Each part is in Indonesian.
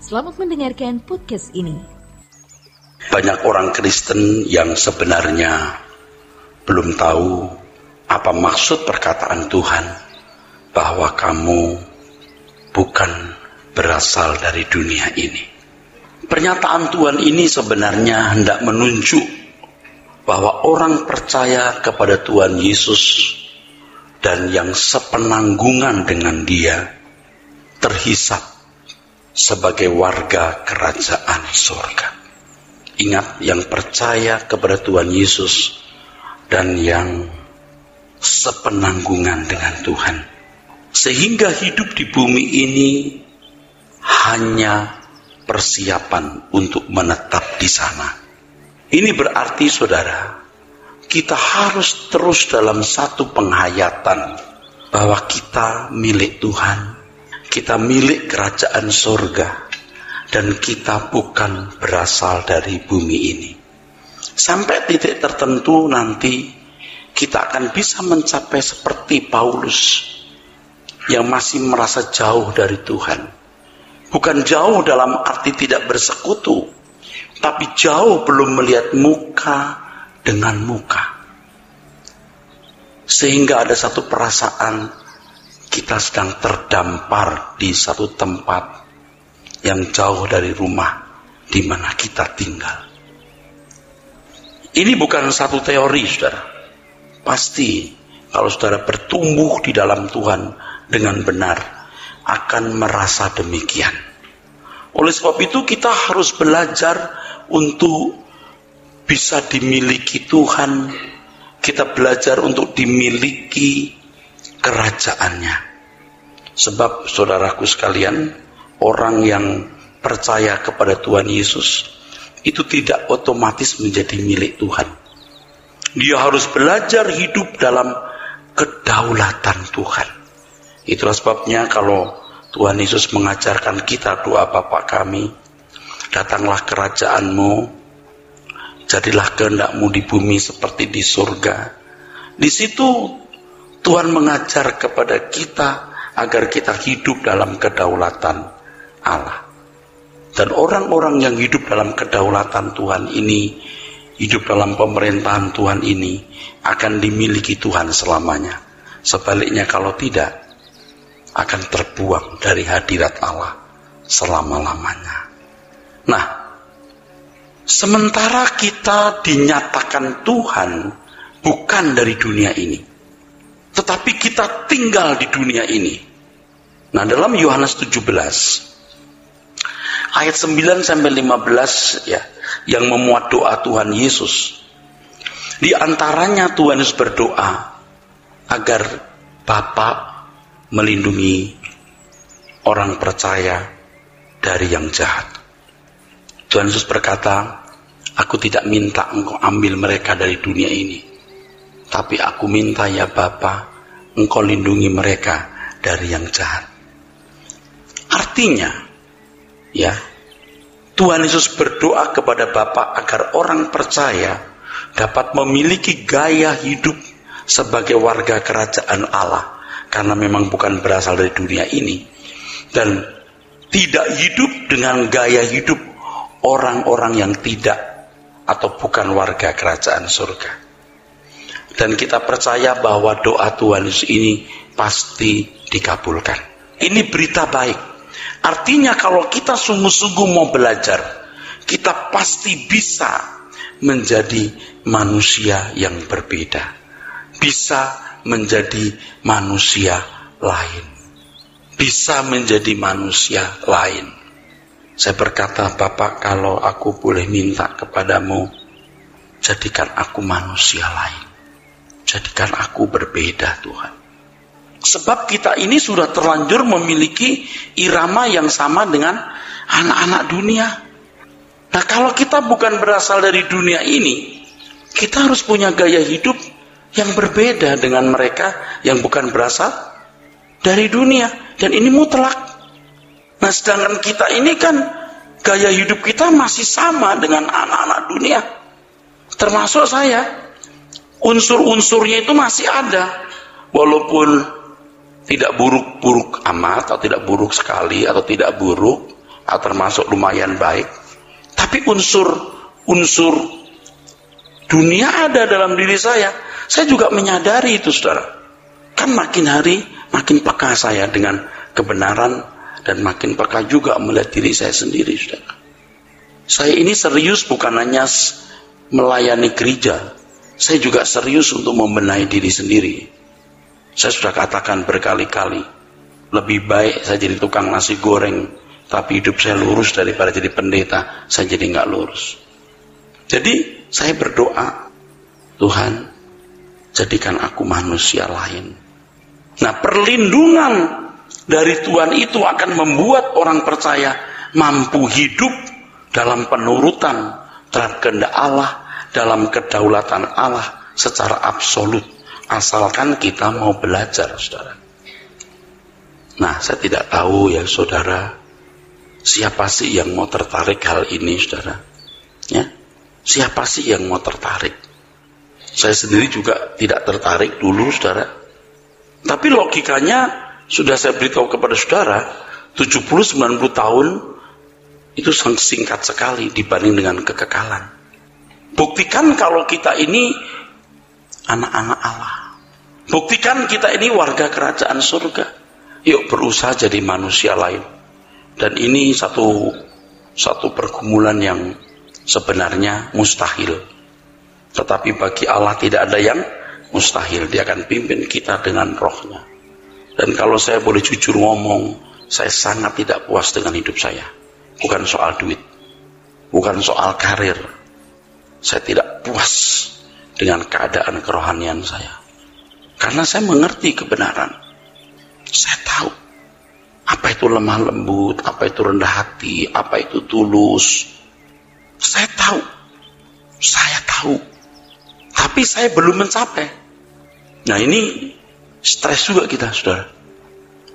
Selamat mendengarkan podcast ini. Banyak orang Kristen yang sebenarnya belum tahu apa maksud perkataan Tuhan bahwa kamu bukan berasal dari dunia ini. Pernyataan Tuhan ini sebenarnya hendak menunjuk bahwa orang percaya kepada Tuhan Yesus dan yang sepenanggungan dengan Dia terhisap sebagai warga kerajaan surga. Ingat, yang percaya kepada Tuhan Yesus dan yang sepenanggungan dengan Tuhan, sehingga hidup di bumi ini hanya persiapan untuk menetap di sana. Ini berarti, saudara, kita harus terus dalam satu penghayatan bahwa kita milik Tuhan, kita milik kerajaan surga, dan kita bukan berasal dari bumi ini. Sampai titik tertentu nanti kita akan bisa mencapai seperti Paulus yang masih merasa jauh dari Tuhan. Bukan jauh dalam arti tidak bersekutu, tapi jauh belum melihat muka dengan muka. Sehingga ada satu perasaan kita sedang terdampar di satu tempat yang jauh dari rumah di mana kita tinggal. Ini bukan satu teori, saudara. Pasti kalau saudara bertumbuh di dalam Tuhan dengan benar akan merasa demikian. Oleh sebab itu kita harus belajar untuk bisa dimiliki Tuhan. Kita belajar untuk dimiliki kerajaannya. Sebab saudaraku sekalian, orang yang percaya kepada Tuhan Yesus itu tidak otomatis menjadi milik Tuhan. Dia harus belajar hidup dalam kedaulatan Tuhan. Itulah sebabnya kalau Tuhan Yesus mengajarkan kita doa Bapa kami, datanglah kerajaan-Mu, jadilah kehendak-Mu di bumi seperti di surga. Di situ Tuhan mengajar kepada kita agar kita hidup dalam kedaulatan Allah. Dan orang-orang yang hidup dalam kedaulatan Tuhan ini, hidup dalam pemerintahan Tuhan ini, akan dimiliki Tuhan selamanya. Sebaliknya kalau tidak, akan terbuang dari hadirat Allah selama-lamanya. Nah, sementara kita dinyatakan Tuhan bukan dari dunia ini, tetapi kita tinggal di dunia ini. Nah, dalam Yohanes 17 ayat 9 sampai 15 ya, yang memuat doa Tuhan Yesus. Di antaranya Tuhan Yesus berdoa agar Bapa melindungi orang percaya dari yang jahat. Tuhan Yesus berkata, aku tidak minta engkau ambil mereka dari dunia ini, tapi aku minta ya Bapa, engkau lindungi mereka dari yang jahat. Artinya, ya, Tuhan Yesus berdoa kepada Bapa agar orang percaya dapat memiliki gaya hidup sebagai warga kerajaan Allah, karena memang bukan berasal dari dunia ini, dan tidak hidup dengan gaya hidup orang-orang yang tidak atau bukan warga kerajaan surga. Dan kita percaya bahwa doa Tuhan Yesus ini pasti dikabulkan. Ini berita baik. Artinya kalau kita sungguh-sungguh mau belajar, kita pasti bisa menjadi manusia yang berbeda. Bisa menjadi manusia lain. Bisa menjadi manusia lain. Saya berkata, Bapak, kalau aku boleh minta kepadamu, jadikan aku manusia lain. Jadikan aku berbeda, Tuhan. Sebab kita ini sudah terlanjur memiliki irama yang sama dengan anak-anak dunia. Nah, kalau kita bukan berasal dari dunia ini, kita harus punya gaya hidup yang berbeda dengan mereka yang bukan berasal dari dunia. Dan ini mutlak. Nah, sedangkan kita ini kan gaya hidup kita masih sama dengan anak-anak dunia. Termasuk saya. Unsur-unsurnya itu masih ada. Walaupun tidak buruk-buruk amat, atau tidak buruk sekali, atau tidak buruk, termasuk lumayan baik. Tapi unsur dunia ada dalam diri saya. Saya juga menyadari itu, saudara. Kan makin hari makin peka saya dengan kebenaran dan makin peka juga melihat diri saya sendiri, saudara. Saya ini serius bukan hanya melayani gereja. Saya juga serius untuk membenahi diri sendiri. Saya sudah katakan berkali-kali, lebih baik saya jadi tukang nasi goreng, tapi hidup saya lurus daripada jadi pendeta, saya jadi nggak lurus. Jadi saya berdoa, Tuhan, jadikan aku manusia lain. Nah, perlindungan dari Tuhan itu akan membuat orang percaya mampu hidup dalam penurutan terhadap kehendak Allah, dalam kedaulatan Allah secara absolut, asalkan kita mau belajar, saudara. Nah, saya tidak tahu ya, saudara, siapa sih yang mau tertarik hal ini, saudara? Ya, siapa sih yang mau tertarik? Saya sendiri juga tidak tertarik dulu, saudara. Tapi logikanya sudah saya beritahu kepada saudara, 70-90 tahun itu singkat sekali dibanding dengan kekekalan. Buktikan kalau kita ini anak-anak Allah. Buktikan kita ini warga kerajaan surga. Yuk berusaha jadi manusia lain. Dan ini satu pergumulan yang sebenarnya mustahil. Tetapi bagi Allah tidak ada yang mustahil. Dia akan pimpin kita dengan rohnya. Dan kalau saya boleh jujur ngomong, saya sangat tidak puas dengan hidup saya. Bukan soal duit, bukan soal karir. Saya tidak puas dengan keadaan kerohanian saya. Karena saya mengerti kebenaran. Saya tahu apa itu lemah lembut, apa itu rendah hati, apa itu tulus. Saya tahu. Tapi saya belum mencapai. Nah, ini stres juga kita, saudara.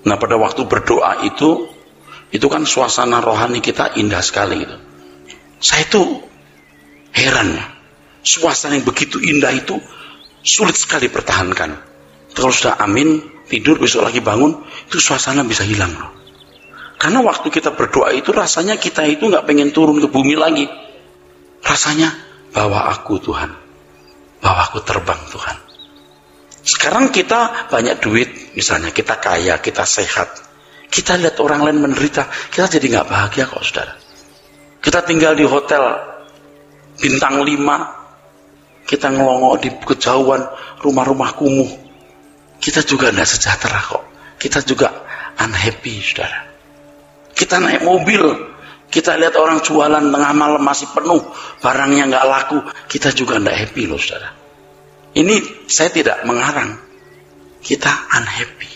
Nah, pada waktu berdoa itu kan suasana rohani kita indah sekali gitu. Saya itu heran ya. Suasana yang begitu indah itu sulit sekali pertahankan. Kalau sudah amin, tidur, besok lagi bangun, itu suasana bisa hilang loh. Karena waktu kita berdoa itu rasanya kita itu nggak pengen turun ke bumi lagi. Rasanya, bawa aku Tuhan. Bawa aku terbang Tuhan. Sekarang kita banyak duit, misalnya kita kaya, kita sehat. Kita lihat orang lain menderita, kita jadi nggak bahagia kok, saudara. Kita tinggal di hotel bintang 5, kita ngelongok di kejauhan rumah-rumah kumuh, kita juga nggak sejahtera kok. Kita juga unhappy, saudara. Kita naik mobil, kita lihat orang jualan tengah malam masih penuh, barangnya nggak laku, kita juga nggak happy loh, saudara. Ini saya tidak mengarang, kita unhappy.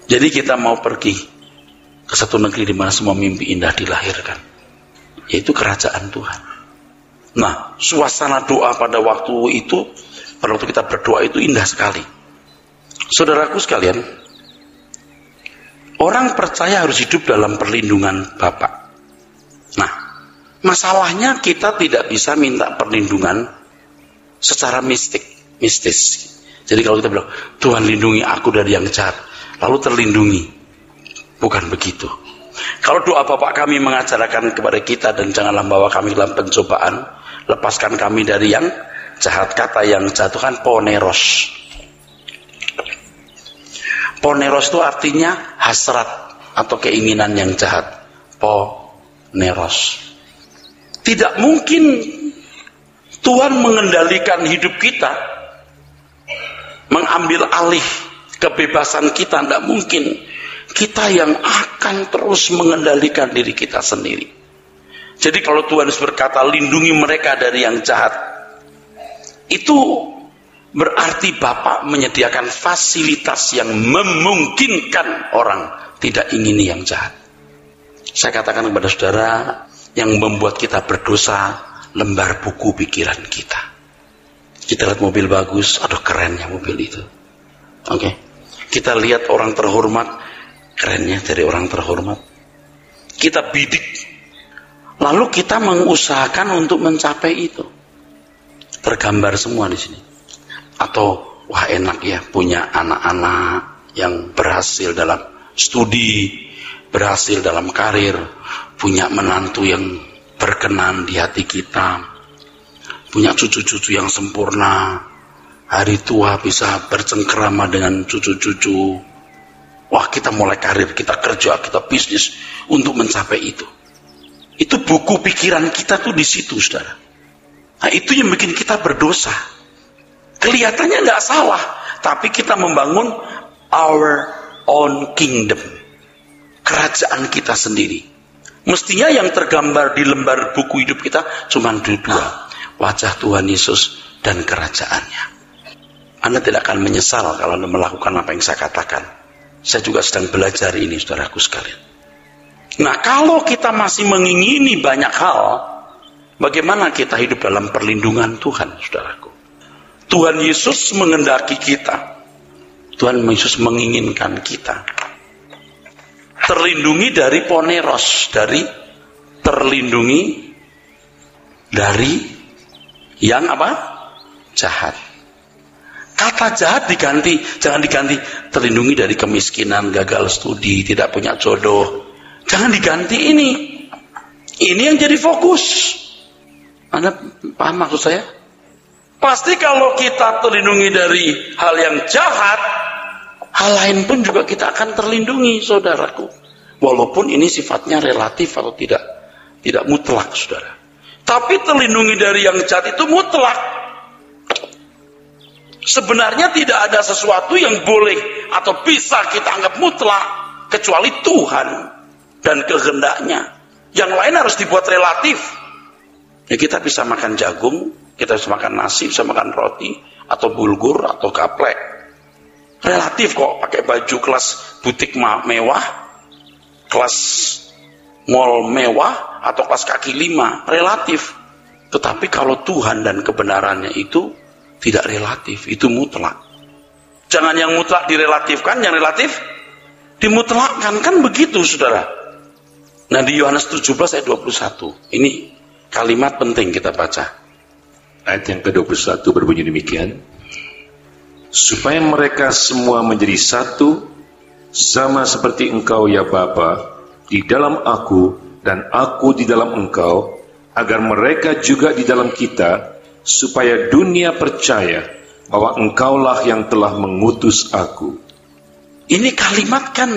Jadi kita mau pergi ke satu negeri di mana semua mimpi indah dilahirkan, yaitu kerajaan Tuhan. Nah, suasana doa pada waktu itu, pada waktu kita berdoa itu indah sekali. Saudaraku sekalian, orang percaya harus hidup dalam perlindungan Bapa. Nah, masalahnya kita tidak bisa minta perlindungan secara mistis. Jadi kalau kita bilang, Tuhan lindungi aku dari yang jahat, lalu terlindungi. Bukan begitu. Kalau doa Bapak kami mengajarkan kepada kita, dan janganlah bawa kami dalam pencobaan, lepaskan kami dari yang jahat. Kata yang jahat itu kan poneros. Poneros itu artinya hasrat atau keinginan yang jahat. Poneros. Tidak mungkin Tuhan mengendalikan hidup kita, mengambil alih kebebasan kita, tidak mungkin. Kita yang akan terus mengendalikan diri kita sendiri. Jadi kalau Tuhan berkata lindungi mereka dari yang jahat, itu berarti Bapak menyediakan fasilitas yang memungkinkan orang tidak ingini yang jahat. Saya katakan kepada saudara, yang membuat kita berdosa lembar buku pikiran kita. Kita lihat mobil bagus, aduh kerennya mobil itu. Oke. Kita lihat orang terhormat, kerennya dari orang terhormat. Kita bidik, lalu kita mengusahakan untuk mencapai itu. Tergambar semua di sini. Atau wah enak ya punya anak-anak yang berhasil dalam studi, berhasil dalam karir, punya menantu yang berkenan di hati kita, punya cucu-cucu yang sempurna, hari tua bisa bercengkerama dengan cucu-cucu. Wah, kita mulai karir, kita kerja, kita bisnis untuk mencapai itu. Itu buku pikiran kita tuh di situ, saudara. Nah, itu yang bikin kita berdosa. Kelihatannya nggak salah, tapi kita membangun our own kingdom, kerajaan kita sendiri. Mestinya yang tergambar di lembar buku hidup kita cuma dua, wajah Tuhan Yesus dan kerajaannya. Anda tidak akan menyesal kalau Anda melakukan apa yang saya katakan. Saya juga sedang belajar ini, saudaraku sekalian. Nah, kalau kita masih mengingini banyak hal, bagaimana kita hidup dalam perlindungan Tuhan, saudaraku? Tuhan Yesus mengendaki kita. Tuhan Yesus menginginkan kita terlindungi dari poneros, dari terlindungi dari yang apa? Jahat. Kata jahat diganti, jangan diganti terlindungi dari kemiskinan, gagal studi, tidak punya jodoh. Jangan diganti ini. Ini yang jadi fokus. Anda paham maksud saya? Pasti kalau kita terlindungi dari hal yang jahat, hal lain pun juga kita akan terlindungi, saudaraku. Walaupun ini sifatnya relatif atau tidak mutlak, saudara. Tapi terlindungi dari yang jahat itu mutlak. Sebenarnya tidak ada sesuatu yang boleh atau bisa kita anggap mutlak kecuali Tuhan dan kehendaknya. Yang lain harus dibuat relatif. Ya, kita bisa makan jagung, kita bisa makan nasi, bisa makan roti, atau bulgur, atau gaplek. Relatif kok, pakai baju kelas butik mewah, kelas mall mewah, atau kelas kaki lima, relatif. Tetapi kalau Tuhan dan kebenarannya itu tidak relatif, itu mutlak. Jangan yang mutlak direlatifkan, yang relatif dimutlakkan, kan begitu, saudara. Nah, di Yohanes 17 ayat 21, ini kalimat penting kita baca. Ayat yang ke-21 berbunyi demikian. Supaya mereka semua menjadi satu, sama seperti Engkau ya Bapa, di dalam aku dan aku di dalam Engkau, agar mereka juga di dalam kita, supaya dunia percaya bahwa Engkaulah yang telah mengutus aku. Ini kalimat kan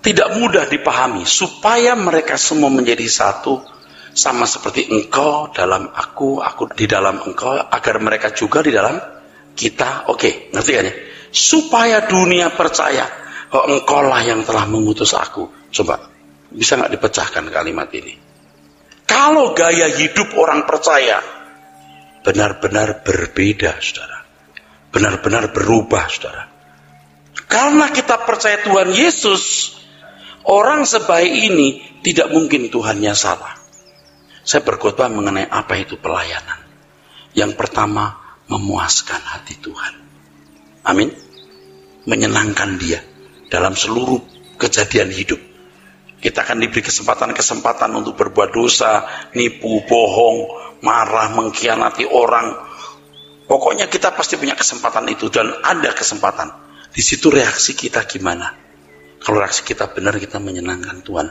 tidak mudah dipahami. Supaya mereka semua menjadi satu, sama seperti Engkau dalam aku di dalam Engkau, agar mereka juga di dalam kita. Oke, ngerti kan ya? Supaya dunia percaya bahwa Engkaulah yang telah mengutus aku. Coba, bisa nggak dipecahkan kalimat ini? Kalau gaya hidup orang percaya benar-benar berbeda, saudara. Benar-benar berubah, saudara. Karena kita percaya Tuhan Yesus, orang sebaik ini tidak mungkin Tuhannya salah. Saya berkhotbah mengenai apa itu pelayanan. Yang pertama, memuaskan hati Tuhan. Amin. Menyenangkan Dia dalam seluruh kejadian hidup. Kita akan diberi kesempatan-kesempatan untuk berbuat dosa, nipu, bohong, marah, mengkhianati orang. Pokoknya kita pasti punya kesempatan itu, dan ada kesempatan. Di situ reaksi kita gimana? Kalau reaksi kita benar, kita menyenangkan Tuhan.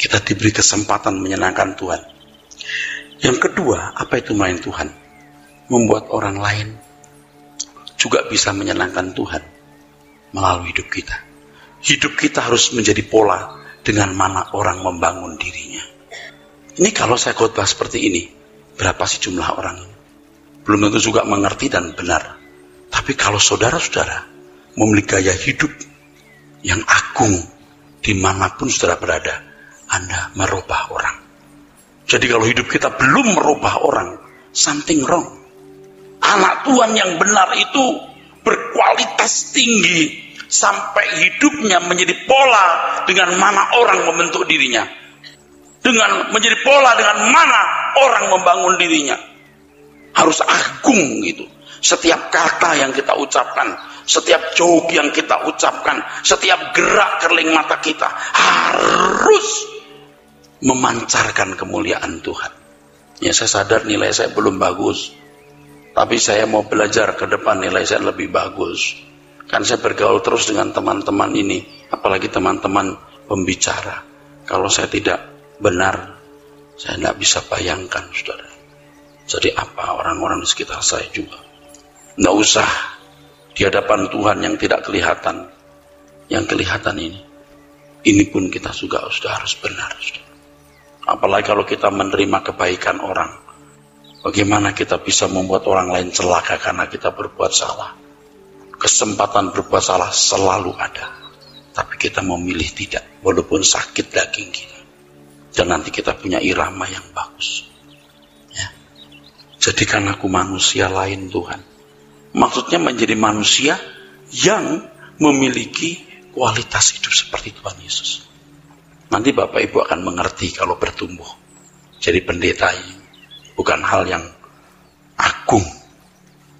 Kita diberi kesempatan menyenangkan Tuhan. Yang kedua, apa itu melayani Tuhan? Membuat orang lain juga bisa menyenangkan Tuhan melalui hidup kita. Hidup kita harus menjadi pola dengan mana orang membangun dirinya. Ini kalau saya khotbah seperti ini, berapa sih jumlah orang ini? Belum tentu juga mengerti dan benar. Tapi kalau saudara-saudara memiliki gaya hidup yang agung dimanapun saudara berada, Anda merubah orang. Jadi kalau hidup kita belum merubah orang, something wrong. Anak Tuhan yang benar itu berkualitas tinggi, sampai hidupnya menjadi pola dengan mana orang membentuk dirinya, dengan menjadi pola dengan mana orang membangun dirinya. Harus agung gitu. Setiap kata yang kita ucapkan, setiap joke yang kita ucapkan, setiap gerak kerling mata kita harus memancarkan kemuliaan Tuhan. Ya, saya sadar nilai saya belum bagus, tapi saya mau belajar ke depan nilai saya lebih bagus. Kan saya bergaul terus dengan teman-teman ini, apalagi teman-teman pembicara. Kalau saya tidak benar, saya tidak bisa bayangkan, saudara. Jadi apa orang-orang di sekitar saya juga. Tidak usah di hadapan Tuhan yang tidak kelihatan. Yang kelihatan ini pun kita juga sudah harus benar, saudara. Apalagi kalau kita menerima kebaikan orang. Bagaimana kita bisa membuat orang lain celaka karena kita berbuat salah. Kesempatan berbuat salah selalu ada. Tapi kita memilih tidak, walaupun sakit daging kita. Dan nanti kita punya irama yang bagus. Ya. Jadikan aku manusia lain, Tuhan. Maksudnya menjadi manusia yang memiliki kualitas hidup seperti Tuhan Yesus. Nanti Bapak Ibu akan mengerti kalau bertumbuh. Jadi pendeta ini bukan hal yang agung.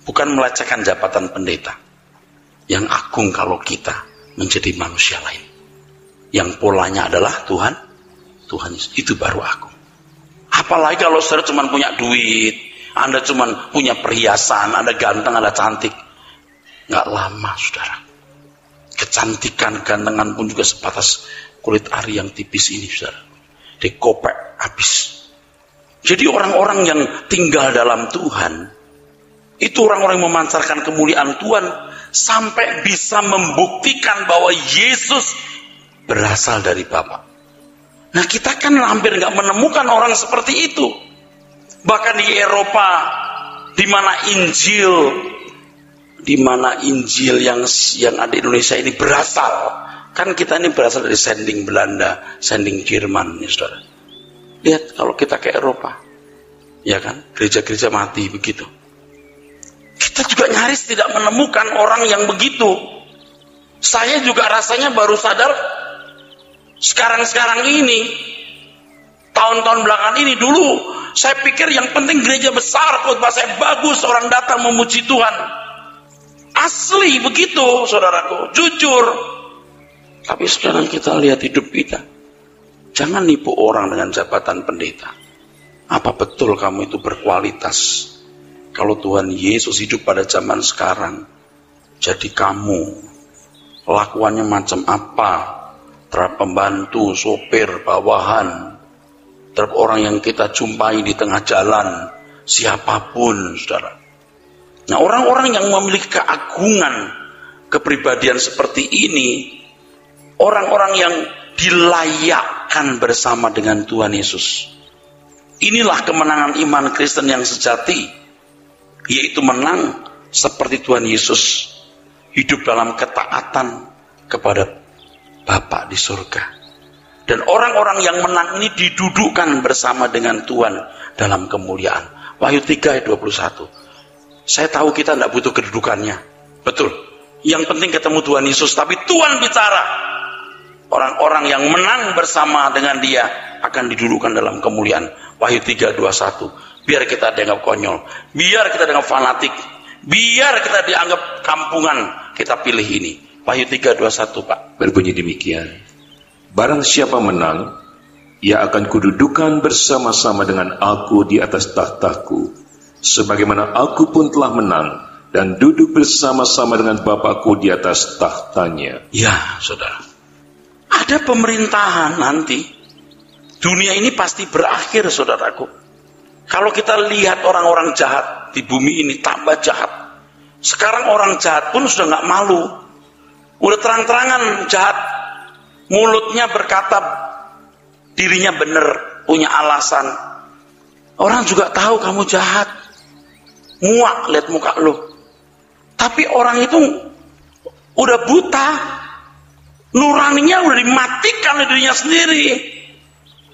Bukan melecehkan jabatan pendeta. Yang agung kalau kita menjadi manusia lain. Yang polanya adalah Tuhan Yesus. Itu baru agung. Apalagi kalau saudara cuma punya duit, Anda cuma punya perhiasan, Anda ganteng, Anda cantik. Nggak lama, saudara. Kecantikan, gantengan pun juga sebatas kulit ari yang tipis ini, saudara. Dikopek habis. Jadi orang-orang yang tinggal dalam Tuhan, itu orang-orang yang memancarkan kemuliaan Tuhan, sampai bisa membuktikan bahwa Yesus berasal dari Bapa. Nah, kita kan hampir nggak menemukan orang seperti itu. Bahkan di Eropa, di mana Injil yang ada di Indonesia ini berasal. Kan kita ini berasal dari sending Belanda, sending Jerman, ya saudara. Lihat kalau kita ke Eropa, ya kan, gereja-gereja mati begitu. Kita juga nyaris tidak menemukan orang yang begitu. Saya juga rasanya baru sadar sekarang ini, tahun-tahun belakangan ini. Dulu saya pikir yang penting gereja besar, khotbah saya bagus, orang datang memuji Tuhan. Asli begitu, saudaraku, jujur. Tapi sekarang kita lihat hidup kita. Jangan nipu orang dengan jabatan pendeta. Apa betul kamu itu berkualitas? Kalau Tuhan Yesus hidup pada zaman sekarang, jadi kamu lakuannya macam apa terhadap pembantu, sopir, bawahan, terhadap orang yang kita jumpai di tengah jalan, siapapun, saudara. Nah, orang-orang yang memiliki keagungan kepribadian seperti ini, orang-orang yang dilayakkan bersama dengan Tuhan Yesus. Inilah kemenangan iman Kristen yang sejati, yaitu menang seperti Tuhan Yesus, hidup dalam ketaatan kepada Bapa di surga. Dan orang-orang yang menang ini didudukkan bersama dengan Tuhan dalam kemuliaan. Wahyu 3 ayat 21. Saya tahu kita tidak butuh kedudukannya, betul. Yang penting ketemu Tuhan Yesus, tapi Tuhan bicara. Orang-orang yang menang bersama dengan Dia akan didudukkan dalam kemuliaan. Wahyu 3:21. Biar kita dianggap konyol, biar kita dianggap fanatik, biar kita dianggap kampungan, kita pilih ini. Wahyu 3:21, Pak. Berbunyi demikian. Barang siapa menang, ia akan kududukan bersama-sama dengan aku di atas tahtaku, sebagaimana aku pun telah menang dan duduk bersama-sama dengan Bapakku di atas tahtanya. Ya, saudara. Ada pemerintahan nanti. Dunia ini pasti berakhir, saudaraku. Kalau kita lihat orang-orang jahat di bumi ini tambah jahat. Sekarang orang jahat pun sudah nggak malu. Udah terang-terangan jahat. Mulutnya berkata dirinya benar, punya alasan. Orang juga tahu kamu jahat. Muak lihat muka lu. Tapi orang itu udah buta. Nuraninya udah dimatikan oleh dirinya sendiri.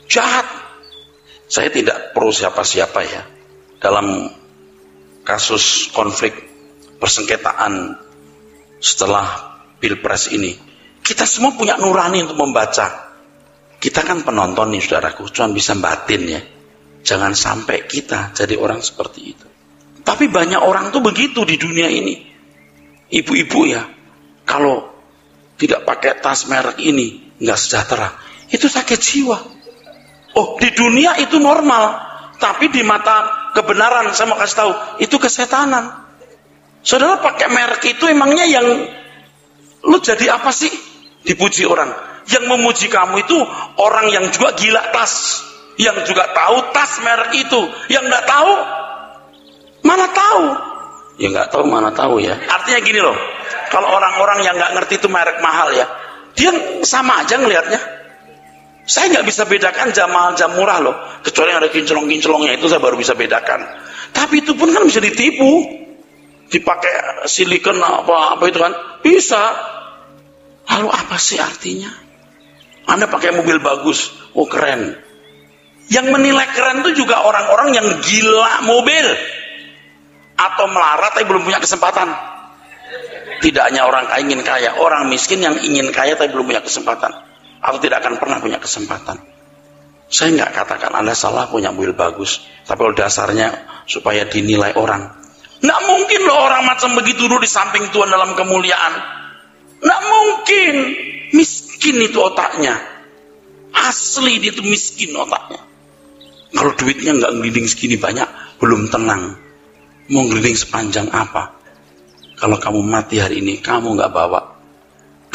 Jahat. Saya tidak perlu siapa-siapa ya. Dalam kasus konflik persengketaan setelah Pilpres ini, kita semua punya nurani untuk membaca. Kita kan penonton nih, saudaraku, cuma bisa batin ya. Jangan sampai kita jadi orang seperti itu. Tapi banyak orang tuh begitu di dunia ini. Ibu-ibu ya, kalau tidak pakai tas merek ini, nggak sejahtera. Itu sakit jiwa. Oh, di dunia itu normal. Tapi di mata kebenaran, saya mau kasih tahu, itu kesetanan. Saudara pakai merek itu emangnya yang lu jadi apa sih? Dipuji orang. Yang memuji kamu itu orang yang juga gila tas, yang juga tahu tas merek itu. Yang nggak tahu, mana tahu? Ya nggak tahu mana tahu ya. Artinya gini loh, kalau orang-orang yang nggak ngerti itu merek mahal ya, dia sama aja ngelihatnya. Saya nggak bisa bedakan jam mahal jam murah loh, kecuali ada kinclong-kinclongnya itu saya baru bisa bedakan. Tapi itu pun kan bisa ditipu, dipakai silikon apa itu kan bisa. Lalu apa sih artinya? Anda pakai mobil bagus, oh keren. Yang menilai keren itu juga orang-orang yang gila mobil atau melarat tapi belum punya kesempatan. Tidak hanya orang kaya ingin kaya, orang miskin yang ingin kaya tapi belum punya kesempatan, atau tidak akan pernah punya kesempatan. Saya nggak katakan Anda salah punya mobil bagus, tapi kalau dasarnya supaya dinilai orang. Nggak mungkin loh orang macam begitu duduk di samping Tuhan dalam kemuliaan. Nggak mungkin. Miskin itu otaknya. Asli dia itu miskin otaknya. Kalau duitnya nggak ngelinding segini banyak, belum tenang. Mau ngelinding sepanjang apa? Kalau kamu mati hari ini, kamu nggak bawa.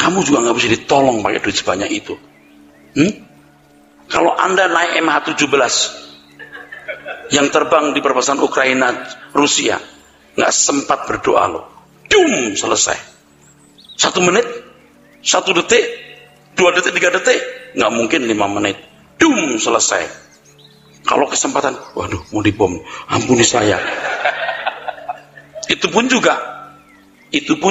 Kamu juga nggak bisa ditolong pakai duit sebanyak itu. Kalau Anda naik MH17 yang terbang di perbatasan Ukraina, Rusia, nggak sempat berdoa loh. Dum, selesai. 1 menit, 1 detik, 2 detik, 3 detik, nggak mungkin 5 menit. Dum, selesai. Kalau kesempatan, waduh, mau dibom, ampuni saya. Itu pun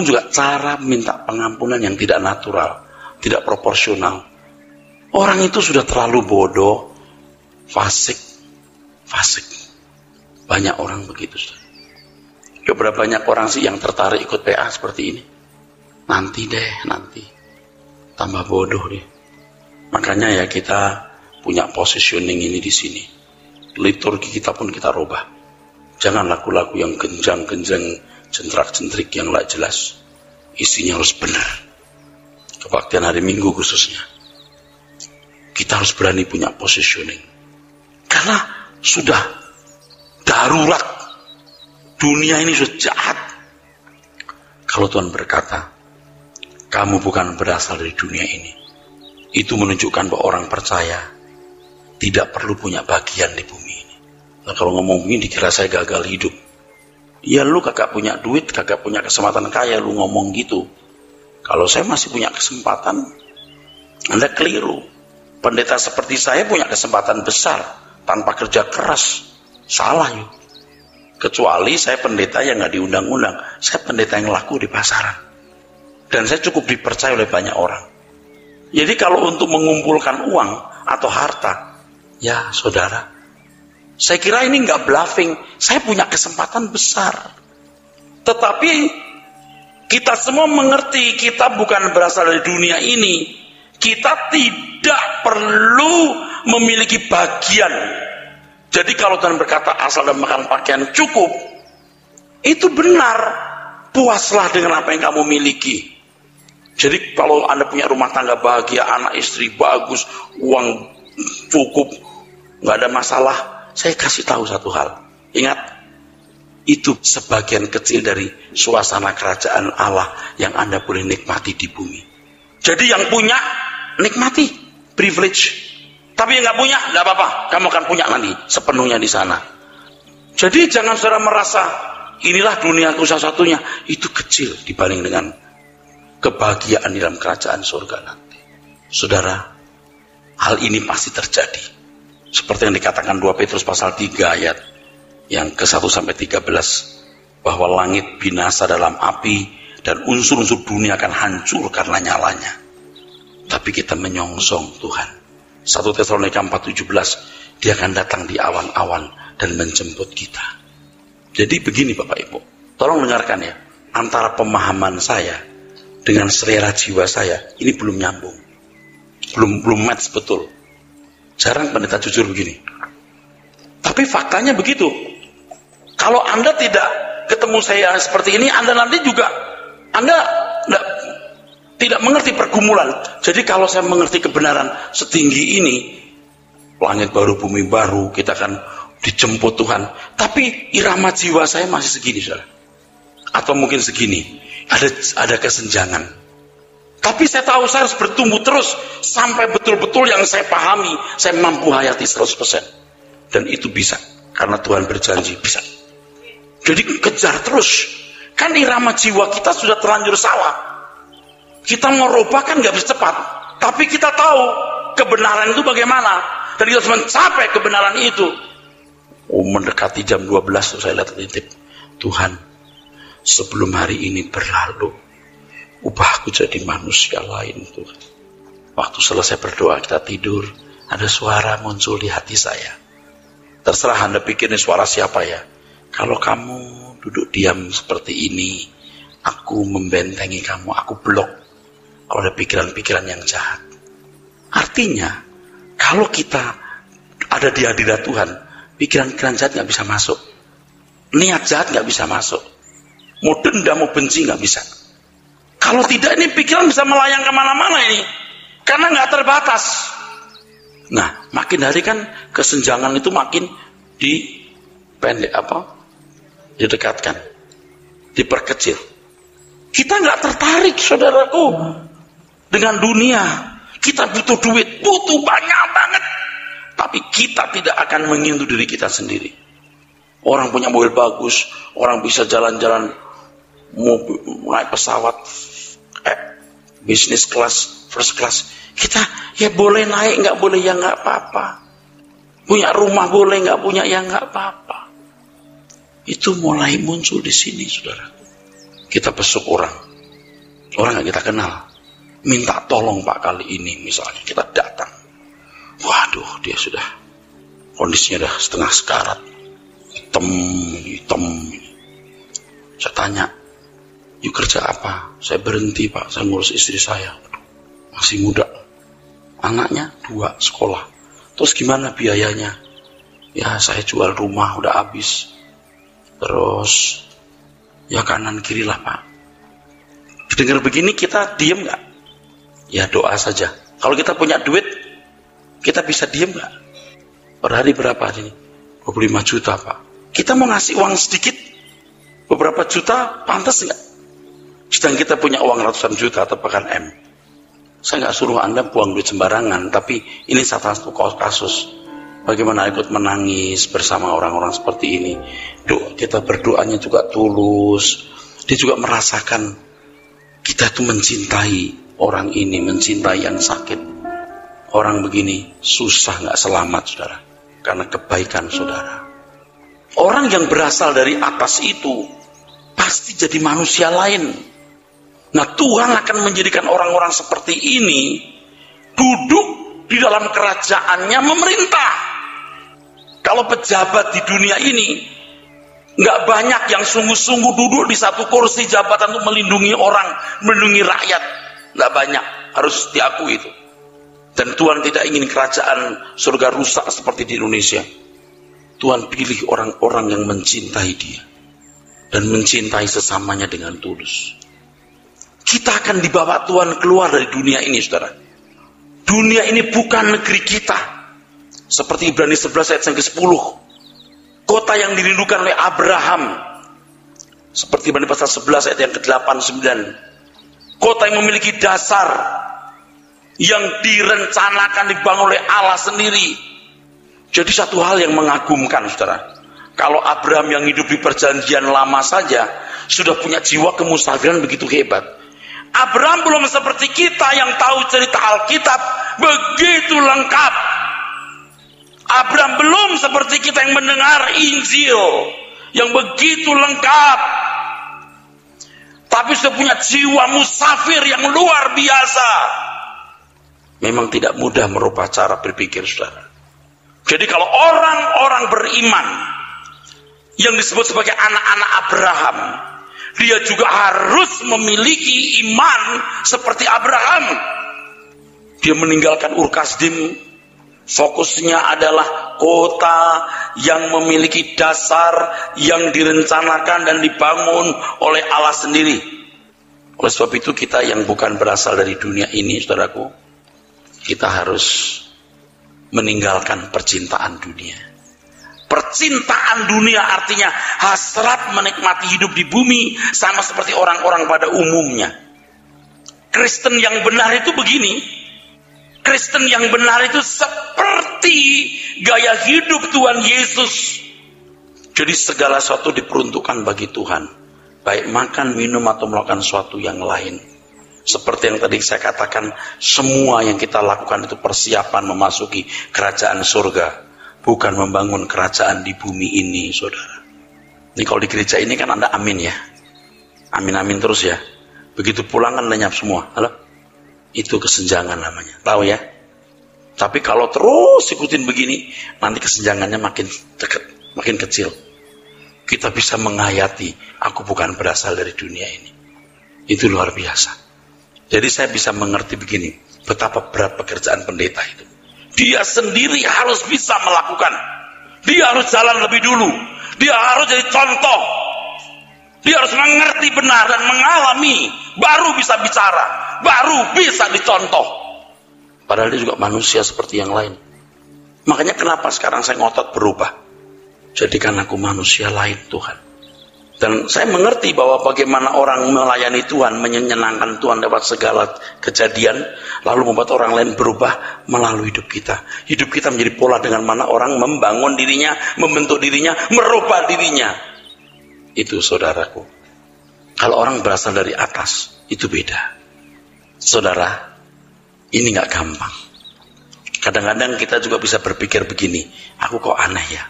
juga cara minta pengampunan yang tidak natural, tidak proporsional. Orang itu sudah terlalu bodoh, fasik. Banyak orang begitu. Berapa banyak orang sih yang tertarik ikut PA seperti ini? Nanti. Tambah bodoh deh. Makanya ya kita punya positioning ini di sini. Liturgi kita pun kita rubah. Jangan lagu-lagu yang genjang-genjang, centrak-centrik yang nggak jelas. Isinya harus benar. Kebaktian hari Minggu khususnya. Kita harus berani punya positioning. Karena sudah darurat. Dunia ini sudah jahat. Kalau Tuhan berkata, kamu bukan berasal dari dunia ini. Itu menunjukkan bahwa orang percaya tidak perlu punya bagian di bumi ini. Nah, kalau ngomong begini dikira saya gagal hidup. Ya lu kagak punya duit, kagak punya kesempatan kaya, lu ngomong gitu. Kalau saya masih punya kesempatan, Anda keliru. Pendeta seperti saya punya kesempatan besar tanpa kerja keras. Salah yuk. Kecuali saya pendeta yang nggak diundang-undang. Saya pendeta yang laku di pasaran. Dan saya cukup dipercaya oleh banyak orang. Jadi kalau untuk mengumpulkan uang atau harta, ya saudara, saya kira ini nggak bluffing. Saya punya kesempatan besar. Tetapi kita semua mengerti kita bukan berasal dari dunia ini. Kita tidak perlu memiliki bagian. Jadi kalau Tuhan berkata asal dan makan pakaian cukup, itu benar. Puaslah dengan apa yang kamu miliki. Jadi kalau Anda punya rumah tangga bahagia, anak istri bagus, uang cukup, nggak ada masalah. Saya kasih tahu satu hal. Ingat, itu sebagian kecil dari suasana kerajaan Allah yang Anda boleh nikmati di bumi. Jadi yang punya, nikmati, privilege. Tapi yang nggak punya, nggak apa-apa. Kamu akan punya nanti sepenuhnya di sana. Jadi jangan saudara merasa inilah duniaku satu-satunya. Itu kecil dibanding dengan kebahagiaan di dalam kerajaan surga nanti. Saudara, hal ini pasti terjadi. Seperti yang dikatakan 2 Petrus pasal 3 ayat yang ke-1 sampai 13, bahwa langit binasa dalam api dan unsur-unsur dunia akan hancur karena nyalanya. Tapi kita menyongsong Tuhan. 1 Tesalonika 4:17, Dia akan datang di awan-awan dan menjemput kita. Jadi begini Bapak Ibu, tolong dengarkan ya, antara pemahaman saya dengan selera jiwa saya ini belum nyambung, belum match betul. Jarang pendeta jujur begini. Tapi faktanya begitu. Kalau Anda tidak ketemu saya seperti ini, Anda nanti juga tidak mengerti pergumulan. Jadi kalau saya mengerti kebenaran setinggi ini, langit baru, bumi baru, kita akan dijemput Tuhan. Tapi irama jiwa saya masih segini, saudara. Atau mungkin segini. Ada kesenjangan. Tapi saya tahu saya harus bertumbuh terus sampai betul-betul yang saya pahami, saya mampu hayati 100%. Dan itu bisa, karena Tuhan berjanji bisa. Jadi kejar terus. Kan irama jiwa kita sudah terlanjur salah. Kita mau rubah kan nggak bisa cepat. Tapi kita tahu kebenaran itu bagaimana. Dan kita harus mencapai kebenaran itu. Mendekati jam 12 saya lihat titip. Tuhan, sebelum hari ini berlalu, ubahku jadi manusia lain Tuhan. Waktu selesai berdoa kita tidur, ada suara muncul di hati saya. Terserah Anda pikir ini suara siapa ya. Kalau kamu duduk diam seperti ini, aku membentengi kamu, aku blok kalau ada pikiran-pikiran yang jahat. Artinya, kalau kita ada di hadirat Tuhan, pikiran-pikiran jahat nggak bisa masuk. Niat jahat nggak bisa masuk. Mau dendam, mau benci nggak bisa. Kalau tidak, ini pikiran bisa melayang kemana-mana ini. Karena nggak terbatas. Nah, makin hari kan kesenjangan itu makin didekatkan, diperkecil. Kita nggak tertarik, saudaraku, dengan dunia. Kita butuh duit, butuh banyak banget. Tapi kita tidak akan menyentuh diri kita sendiri. Orang punya mobil bagus, orang bisa jalan-jalan, naik pesawat, bisnis kelas, first class. Kita ya boleh naik, nggak boleh ya nggak apa-apa. Punya rumah boleh, nggak punya ya nggak apa-apa. Itu mulai muncul di sini, saudara. Kita besuk orang yang kita kenal, minta tolong Pak kali ini, misalnya kita datang. Waduh, dia sudah kondisinya udah setengah sekarat, hitam. Saya tanya, yuk kerja apa? Saya berhenti Pak, saya ngurus istri saya. Masih muda, anaknya 2 sekolah. Terus gimana biayanya? Ya saya jual rumah udah habis. Terus ya kanan kiri lah Pak. Dengar begini kita diem nggak? Ya doa saja. Kalau kita punya duit, kita bisa diem nggak? Per hari berapa ini? 25 juta Pak. Kita mau ngasih uang sedikit, beberapa juta, pantas nggak? Sedang kita punya uang ratusan juta atau bahkan M. Saya nggak suruh Anda buang duit sembarangan, tapi ini salah satu kasus. Bagaimana ikut menangis bersama orang-orang seperti ini. Kita berdoanya juga tulus. Dia juga merasakan kita tuh mencintai orang ini, mencintai yang sakit. Orang begini susah nggak selamat, saudara, karena kebaikan saudara. Orang yang berasal dari atas itu pasti jadi manusia lain. Nah, Tuhan akan menjadikan orang-orang seperti ini duduk di dalam kerajaannya memerintah. Kalau pejabat di dunia ini nggak banyak yang sungguh-sungguh duduk di satu kursi jabatan untuk melindungi orang, melindungi rakyat. Nggak banyak, harus diakui itu. Dan Tuhan tidak ingin kerajaan surga rusak seperti di Indonesia. Tuhan pilih orang-orang yang mencintai Dia dan mencintai sesamanya dengan tulus. Kita akan dibawa Tuhan keluar dari dunia ini, saudara. Dunia ini bukan negeri kita. Seperti Ibrani 11 ayat yang ke-10. Kota yang dirindukan oleh Abraham. Seperti Ibrani pasal 11 ayat yang ke-8, 9. Kota yang memiliki dasar, yang direncanakan dibangun oleh Allah sendiri. Jadi satu hal yang mengagumkan, saudara. Kalau Abraham yang hidup di perjanjian lama saja sudah punya jiwa kemustaqilan begitu hebat. Abraham belum seperti kita yang tahu cerita Alkitab begitu lengkap. Abraham belum seperti kita yang mendengar Injil yang begitu lengkap. Tapi sudah punya jiwa musafir yang luar biasa. Memang tidak mudah merubah cara berpikir, saudara. Jadi kalau orang-orang beriman yang disebut sebagai anak-anak Abraham, dia juga harus memiliki iman seperti Abraham. Dia meninggalkan Ur Kasdim, fokusnya adalah kota yang memiliki dasar yang direncanakan dan dibangun oleh Allah sendiri. Oleh sebab itu kita yang bukan berasal dari dunia ini, saudaraku, kita harus meninggalkan percintaan dunia. Percintaan dunia artinya hasrat menikmati hidup di bumi sama seperti orang-orang pada umumnya. Kristen yang benar itu begini. Kristen yang benar itu seperti gaya hidup Tuhan Yesus. Jadi segala sesuatu diperuntukkan bagi Tuhan. Baik makan, minum, atau melakukan sesuatu yang lain. Seperti yang tadi saya katakan, semua yang kita lakukan itu persiapan memasuki kerajaan surga. Bukan membangun kerajaan di bumi ini, saudara. Ini kalau di gereja ini kan Anda amin ya. Amin-amin terus ya. Begitu pulang kan lenyap semua. Halo? Itu kesenjangan namanya. Tahu ya? Tapi kalau terus ikutin begini, nanti kesenjangannya makin dekat, makin kecil. Kita bisa menghayati, aku bukan berasal dari dunia ini. Itu luar biasa. Jadi saya bisa mengerti begini, betapa berat pekerjaan pendeta itu. Dia sendiri harus bisa melakukan. Dia harus jalan lebih dulu. Dia harus jadi contoh. Dia harus mengerti benar dan mengalami, baru bisa bicara, baru bisa dicontoh. Padahal dia juga manusia seperti yang lain. Makanya kenapa sekarang saya ngotot berubah? Jadikan aku manusia lain, Tuhan. Dan saya mengerti bahwa bagaimana orang melayani Tuhan, menyenangkan Tuhan lewat segala kejadian, lalu membuat orang lain berubah melalui hidup kita. Hidup kita menjadi pola dengan mana orang membangun dirinya, membentuk dirinya, merubah dirinya. Itu saudaraku. Kalau orang berasal dari atas, itu beda. Saudara, ini gak gampang. Kadang-kadang kita juga bisa berpikir begini, aku kok aneh ya?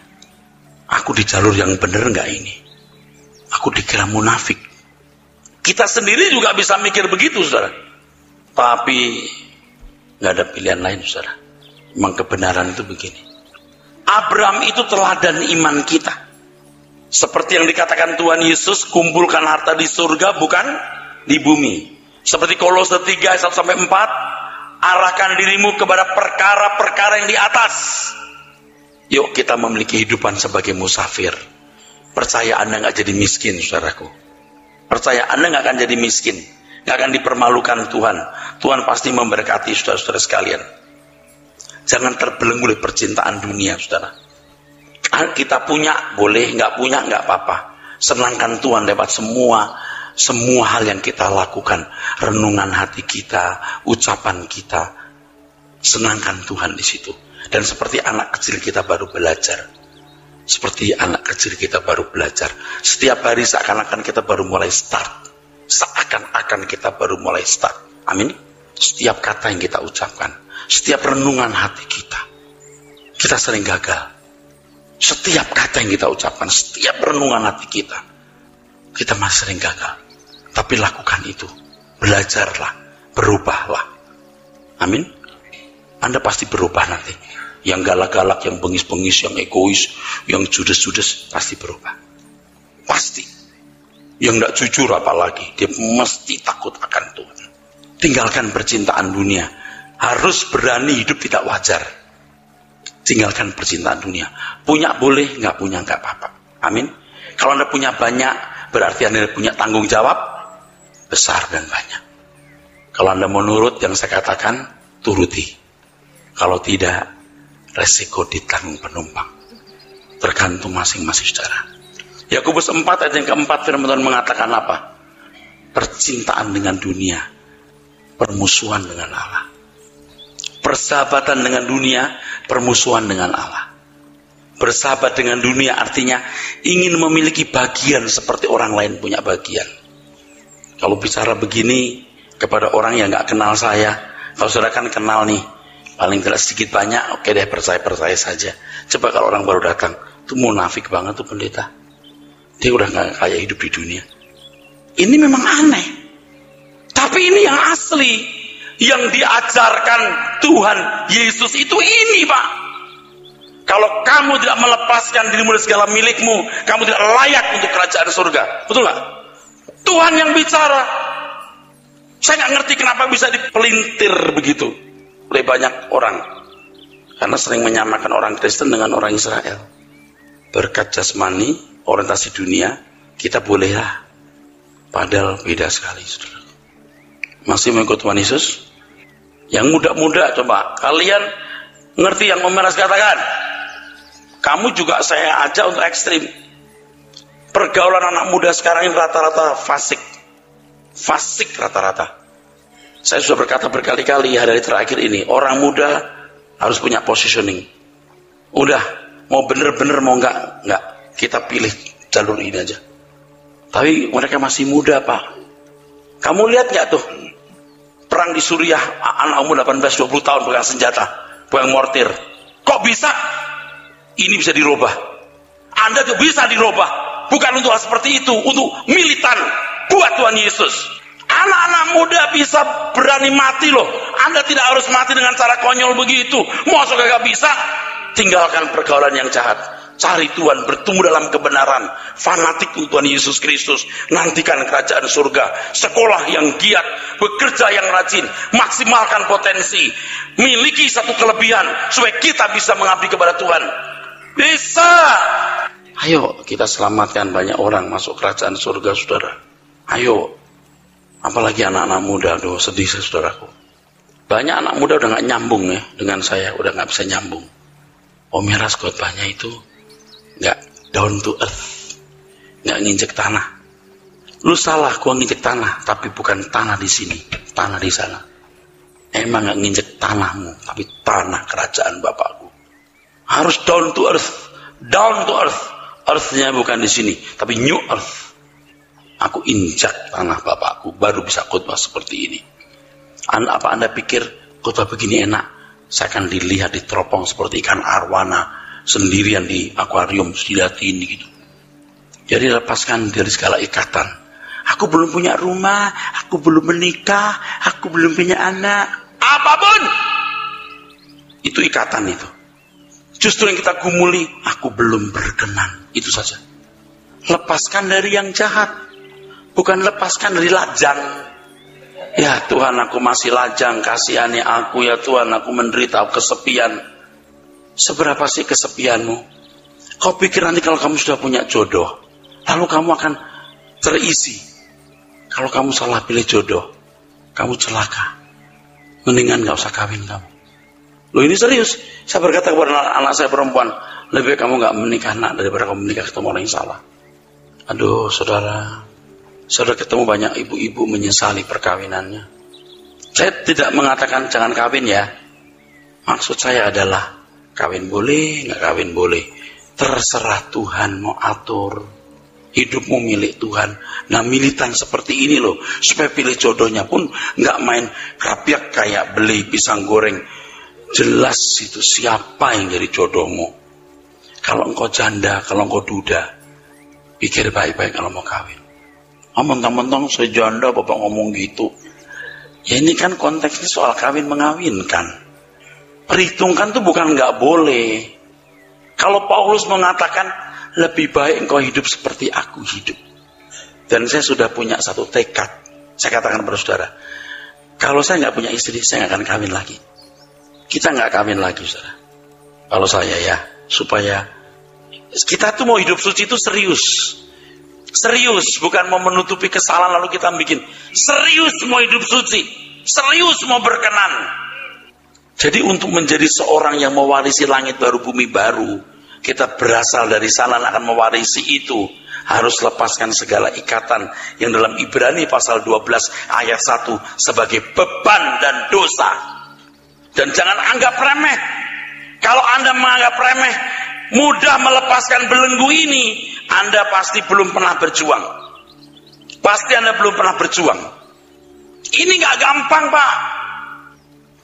Aku di jalur yang benar gak ini? Aku dikira munafik. Kita sendiri juga bisa mikir begitu, saudara. Tapi gak ada pilihan lain, saudara. Memang kebenaran itu begini. Abraham itu teladan iman kita. Seperti yang dikatakan Tuhan Yesus, kumpulkan harta di surga bukan di bumi. Seperti Kolose 3 1-4, arahkan dirimu kepada perkara-perkara yang di atas. Yuk kita memiliki kehidupan sebagai musafir. Percaya Anda gak jadi miskin, saudaraku. Percaya Anda gak akan jadi miskin, gak akan dipermalukan Tuhan. Tuhan pasti memberkati saudara-saudara sekalian. Jangan terbelenggu oleh percintaan dunia, saudara. Kita punya boleh, nggak punya nggak apa-apa. Senangkan Tuhan lewat semua hal yang kita lakukan. Renungan hati kita, ucapan kita. Senangkan Tuhan di situ. Dan seperti anak kecil kita baru belajar. Seperti anak kecil kita baru belajar. Setiap hari seakan-akan kita baru mulai start. Seakan-akan kita baru mulai start. Amin. Setiap kata yang kita ucapkan, setiap renungan hati kita sering gagal. Setiap kata yang kita ucapkan, setiap renungan hati kita masih sering gagal. Tapi lakukan itu. Belajarlah, berubahlah. Amin. Anda pasti berubah nanti. Yang galak-galak, yang bengis-bengis, yang egois, yang judes-judes, pasti berubah. Pasti. Yang tidak jujur apalagi, dia mesti takut akan Tuhan. Tinggalkan percintaan dunia. Harus berani hidup tidak wajar. Tinggalkan percintaan dunia. Punya boleh, nggak punya nggak apa-apa. Amin. Kalau Anda punya banyak, berarti Anda punya tanggung jawab besar dan banyak. Kalau Anda mau nurut yang saya katakan, turuti. Kalau tidak, resiko ditanggung penumpang. Tergantung masing-masing saudara. Yakobus 4 ayat yang keempat, firman Tuhan mengatakan apa? Percintaan dengan dunia, permusuhan dengan Allah. Persahabatan dengan dunia, permusuhan dengan Allah. Bersahabat dengan dunia artinya ingin memiliki bagian seperti orang lain punya bagian. Kalau bicara begini kepada orang yang gak kenal saya, kalau saudara kan kenal nih, paling tidak sedikit banyak, oke deh percaya saja. Coba kalau orang baru datang, tuh munafik banget tuh pendeta. Dia udah gak kayak hidup di dunia. Ini memang aneh. Tapi ini yang asli. Yang diajarkan Tuhan Yesus itu ini, Pak. Kalau kamu tidak melepaskan dirimu dari segala milikmu, kamu tidak layak untuk kerajaan surga. Betul nggak? Tuhan yang bicara. Saya nggak ngerti kenapa bisa dipelintir begitu oleh banyak orang. Karena sering menyamakan orang Kristen dengan orang Israel. Berkat jasmani, orientasi dunia, kita bolehlah. Padahal beda sekali, saudara. Masih mengikut Tuhan Yesus? Yang muda-muda coba kalian ngerti yang Om Meras katakan. Kamu juga saya ajak untuk ekstrim. Pergaulan anak muda sekarang ini rata-rata fasik. Fasik rata-rata. Saya sudah berkata berkali-kali hari-hari terakhir ini, orang muda harus punya positioning. Udah, mau bener-bener mau enggak, kita pilih jalur ini aja. Tapi mereka masih muda, Pak. Kamu lihat nggak tuh perang di Suriah, anak umur 18-20 tahun pegang senjata, pegang mortir. Kok bisa? Ini bisa dirubah. Anda tuh bisa dirubah. Bukan untuk hal seperti itu, untuk militan buat Tuhan Yesus. Anak-anak muda bisa berani mati loh. Anda tidak harus mati dengan cara konyol begitu. Masa gak bisa? Tinggalkan pergaulan yang jahat. Cari Tuhan, bertumbuh dalam kebenaran. Fanatik untuk Tuhan Yesus Kristus. Nantikan kerajaan surga. Sekolah yang giat, bekerja yang rajin, maksimalkan potensi. Miliki satu kelebihan supaya kita bisa mengabdi kepada Tuhan. Bisa. Ayo kita selamatkan banyak orang masuk kerajaan surga, saudara. Ayo. Apalagi anak-anak muda, aduh sedih saya, saudaraku. Banyak anak muda udah gak nyambung ya dengan saya, udah gak bisa nyambung. Om Miras khotbahnya itu gak down to earth, gak nginjek tanah. Lu salah, gua nginjek tanah, tapi bukan tanah di sini, tanah di sana. Emang gak nginjek tanahmu, tapi tanah kerajaan Bapakku. Harus down to earth, down to earth. Earthnya bukan di sini, tapi new earth. Aku injak tanah Bapakku, baru bisa khotbah seperti ini. Apa Anda pikir khotbah begini enak? Saya akan dilihat diteropong seperti ikan arwana, sendirian di akuarium, dilihatin gitu. Jadi lepaskan dari segala ikatan. Aku belum punya rumah, aku belum menikah, aku belum punya anak. Apapun, itu ikatan itu. Justru yang kita gumuli, aku belum berkenan. Itu saja. Lepaskan dari yang jahat. Bukan lepaskan dari lajang. Ya Tuhan, aku masih lajang, kasihani aku ya Tuhan, aku menderita, aku kesepian. Seberapa sih kesepianmu? Kau pikir nanti kalau kamu sudah punya jodoh, lalu kamu akan terisi. Kalau kamu salah pilih jodoh, kamu celaka. Mendingan gak usah kawin kamu. Loh ini serius. Saya berkata kepada anak saya perempuan, lebih baik kamu gak menikah nak daripada kamu menikah ketemu orang yang salah. Aduh saudara, saudara ketemu banyak ibu-ibu menyesali perkawinannya. Saya tidak mengatakan jangan kawin ya. Maksud saya adalah kawin boleh, nggak kawin boleh. Terserah Tuhan mau atur. Hidupmu milik Tuhan. Nah militan seperti ini loh. Supaya pilih jodohnya pun nggak main kerapiak kayak beli pisang goreng. Jelas itu siapa yang jadi jodohmu. Kalau engkau janda, kalau engkau duda, pikir baik-baik kalau mau kawin. Mentang-mentang saya janda bapak ngomong gitu. Ya ini kan konteksnya soal kawin mengawinkan. Perhitungkan tuh bukan nggak boleh. Kalau Paulus mengatakan lebih baik engkau hidup seperti aku hidup. Dan saya sudah punya satu tekad. Saya katakan kepada saudara, kalau saya nggak punya istri, saya nggak akan kawin lagi. Kita nggak kawin lagi, saudara. Kalau saya ya, supaya kita tuh mau hidup suci itu serius. Serius, bukan mau menutupi kesalahan lalu kita bikin. Serius mau hidup suci. Serius mau berkenan. Jadi untuk menjadi seorang yang mewarisi langit baru, bumi baru, kita berasal dari sana akan mewarisi itu. Harus lepaskan segala ikatan yang dalam Ibrani pasal 12 ayat 1 sebagai beban dan dosa. Dan jangan anggap remeh. Kalau Anda menganggap remeh, mudah melepaskan belenggu ini, Anda pasti belum pernah berjuang. Pasti Anda belum pernah berjuang. Ini gak gampang, Pak.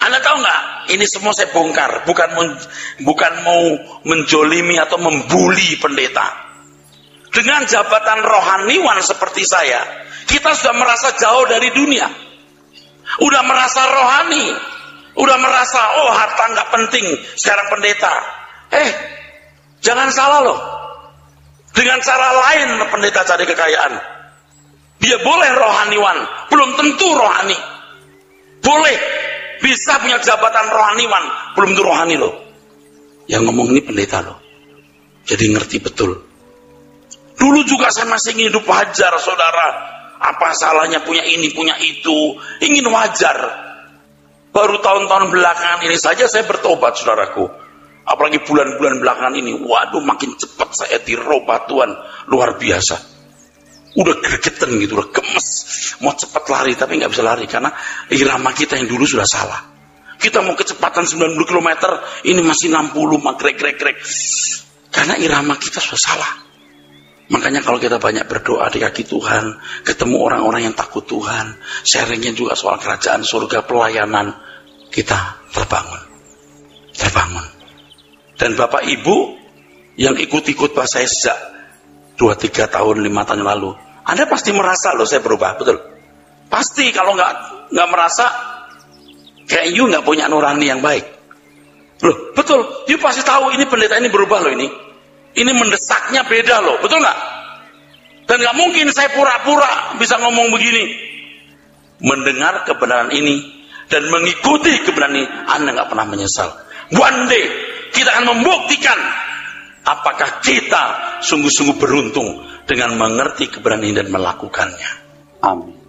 Anda tahu gak? Ini semua saya bongkar. Bukan mau menjolimi atau membuli pendeta. Dengan jabatan rohaniwan seperti saya, kita sudah merasa jauh dari dunia. Udah merasa rohani. Udah merasa, oh harta gak penting. Sekarang pendeta. Jangan salah loh. Dengan cara lain pendeta cari kekayaan. Dia boleh rohaniwan, belum tentu rohani. Boleh bisa punya jabatan rohaniwan, belum tentu rohani loh. Yang ngomong ini pendeta loh. Jadi ngerti betul. Dulu juga saya masih ingin hidup wajar, saudara. Apa salahnya punya ini, punya itu. Ingin wajar. Baru tahun-tahun belakangan ini saja saya bertobat, saudaraku. Apalagi bulan-bulan belakangan ini, waduh makin cepat saya dirubah Tuhan, luar biasa. udah gregetan gitu, udah gemes, mau cepat lari tapi nggak bisa lari karena irama kita yang dulu sudah salah. Kita mau kecepatan 90 km, ini masih 60, grek. Karena irama kita sudah salah. Makanya kalau kita banyak berdoa di kaki Tuhan, ketemu orang-orang yang takut Tuhan, sharingnya juga soal kerajaan surga, pelayanan, kita terbangun. Dan Bapak Ibu yang ikut-ikut saya sejak 2-3 tahun, 5 tahun lalu, Anda pasti merasa loh saya berubah, betul? Pasti. Kalau nggak merasa, kayak you nggak punya nurani yang baik. Loh, betul. You pasti tahu ini pendeta ini berubah loh ini. Ini mendesaknya beda loh, betul nggak? Dan nggak mungkin saya pura-pura bisa ngomong begini. Mendengar kebenaran ini dan mengikuti kebenaran ini, Anda nggak pernah menyesal. One day kita akan membuktikan apakah kita sungguh-sungguh beruntung dengan mengerti kebenaran ini dan melakukannya. Amin.